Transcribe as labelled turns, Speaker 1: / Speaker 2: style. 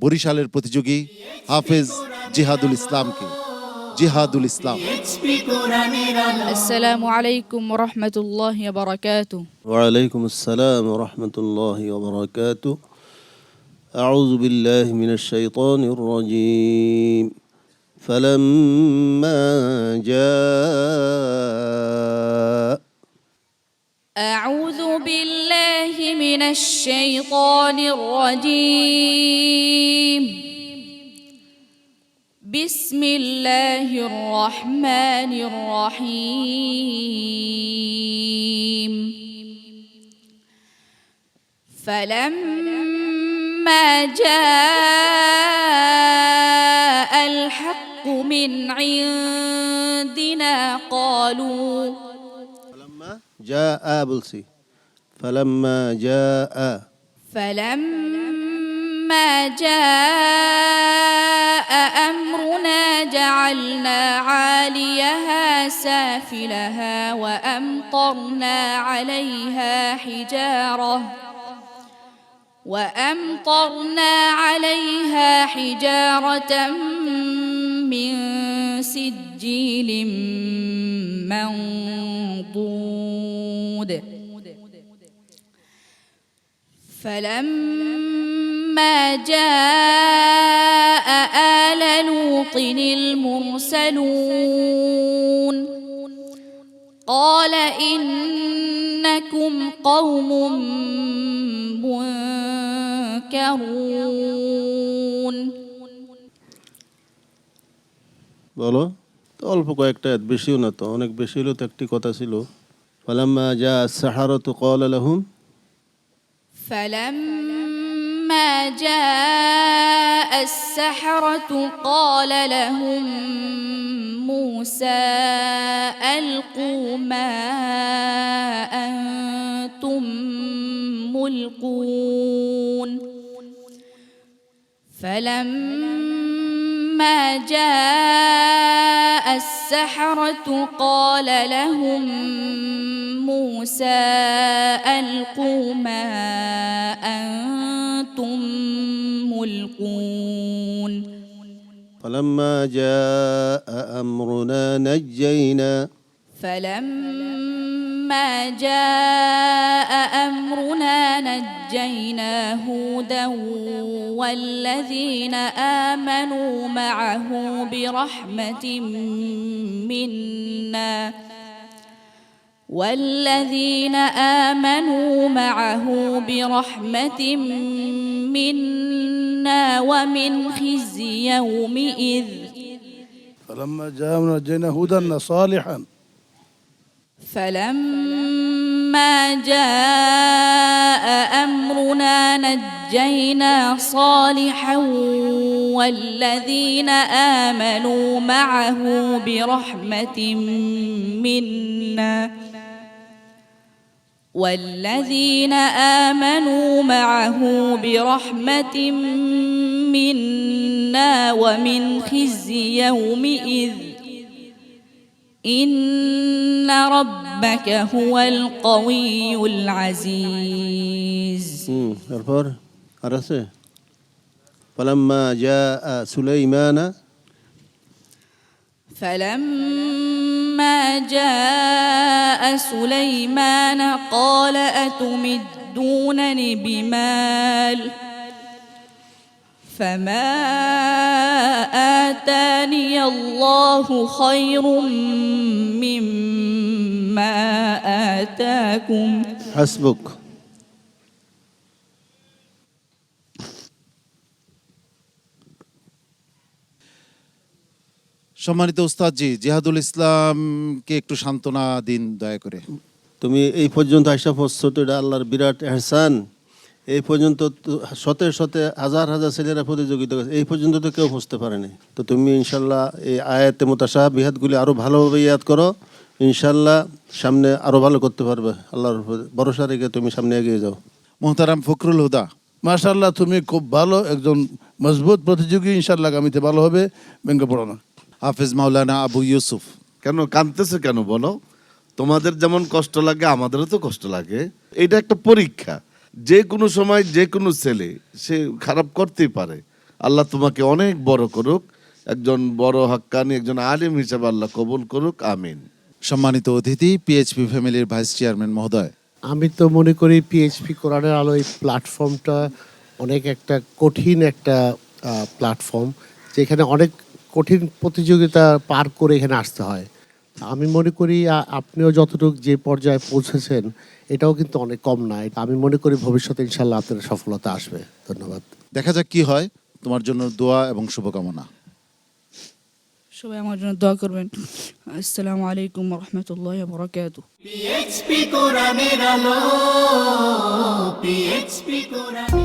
Speaker 1: বরিশালের প্রতিযোগী হাফেজ জিহাদুল ইসলামকে। জিহাদুল ইসলাম।
Speaker 2: আসসালামু আলাইকুম রহমতুল্লাহ বারাকাতু।
Speaker 3: وعليكم السلام ورحمة الله وبركاته. أعوذ بالله من الشيطان الرجيم. فلما جاء
Speaker 2: أعوذ بالله من الشيطان الرجيم. بسم الله الرحمن الرحيم. فلما جاء الحق من عندنا قالوا
Speaker 3: فلما جاء بلسي فلما جاء
Speaker 2: فلما جاء أمرنا جعلنا عاليها سافلها وأمطرنا عليها حجارة من سجيل منضود. فلما جاء آل لوط المرسلون قال إنكم قوم منكرون.
Speaker 3: বলো তো, অল্প কয়েকটা আয়াত, বেশিও না তো, অনেক বেশি হলেও তো একটি কথা ছিল। فلما جاء السحرة قال لهم
Speaker 2: فلما جاء السحرة قال لهم موسى ألقوا ما أنتم ملقون. فلما جاء السحرة قال لهم موسى ألقوا ما أنتم ملقون.
Speaker 3: فلما جاء أمرنا نجينا
Speaker 2: فلما جاء أمرنا نجينا هودا والذين آمنوا معه برحمة منا ومن خزي يومئذ.
Speaker 4: فلما جاء نجينا هودا صالحا
Speaker 2: فلما جاء أمرنا نجينا صالحا والذين آمنوا معه برحمة منا ومن خزي يومئذ. إن ربك هو القوي العزيز.
Speaker 3: এরপর আর আছে فلما جاء سليمان
Speaker 2: فلما جاء سليمان قال أتمدونني بمال فما آتاني الله خير مما آتاكم.
Speaker 3: حسبك.
Speaker 1: সম্মানিত উস্তাদজি, জিহাদুল ইসলামকে একটু সান্ত্বনা দিন দয়া করে।
Speaker 3: তুমি এই পর্যন্ত আশা পড়ছো তো, এটা আল্লাহর বিরাট এহসান। এই পর্যন্ত শতে শতে হাজার হাজার ছেলেরা প্রতিযোগিতা করছে, এই পর্যন্ত তো কেউ বুঝতে পারেনি। তো তুমি ইনশাল্লাহ এই আয়াতে মুতাশাবিহাত বিহাতগুলি আরও ভালোভাবে ইয়াদ করো, ইনশাল্লাহ সামনে আরও ভালো করতে পারবে। আল্লাহর ভরসা রেখে তুমি সামনে এগিয়ে যাও।
Speaker 1: মোহতারাম ফখরুল হুদা।
Speaker 4: মাশাআল্লাহ, তুমি খুব ভালো একজন মজবুত প্রতিযোগী, ইনশাআল্লাহ আগামীতে ভালো হবে, ভেঙে পড়ো না।
Speaker 1: হাফেজ মাওলানা আবু ইউসুফ।
Speaker 5: কেন কাঁদতেছে কেন বলো? তোমাদের যেমন কষ্ট লাগে আমাদেরও তো কষ্ট লাগে। এটা একটা পরীক্ষা, যে কোনো সময় যে কোনো ছেলে সে খারাপ করতেই পারে। আল্লাহ তোমাকে অনেক বড় করুক, একজন বড় হাক্কানি, একজন আলিম হিসেবে আল্লাহ কবুল করুক, আমিন।
Speaker 1: সম্মানিত অতিথি, পিএইচপি ফ্যামিলির ভাইস চেয়ারম্যান মহোদয়,
Speaker 6: আমি তো মনে করি পিএইচপি কোরআনের আলো এই প্ল্যাটফর্মটা অনেক একটা কঠিন একটা প্ল্যাটফর্ম, যেখানে অনেক কঠিন প্রতিযোগিতা পার করে এখানে আসতে হয়। আমি মনে করি আপনিও যতটুকু যে পর্যায়ে পৌঁছেছেন এটাও কিন্তু অনেক কম না। আমি মনে করি ভবিষ্যতে ইনশাল্লাহ আপনার সফলতা আসবে। ধন্যবাদ।
Speaker 1: দেখা যাক কি হয়। তোমার জন্য দোয়া এবং শুভকামনা।
Speaker 2: সবাই আমার জন্য দোয়া করবেন। আসসালামু আলাইকুম ওয়া রাহমাতুল্লাহি ওয়া বারাকাতুহু।
Speaker 7: PHP কোরআনের আলো, PHP কোরআন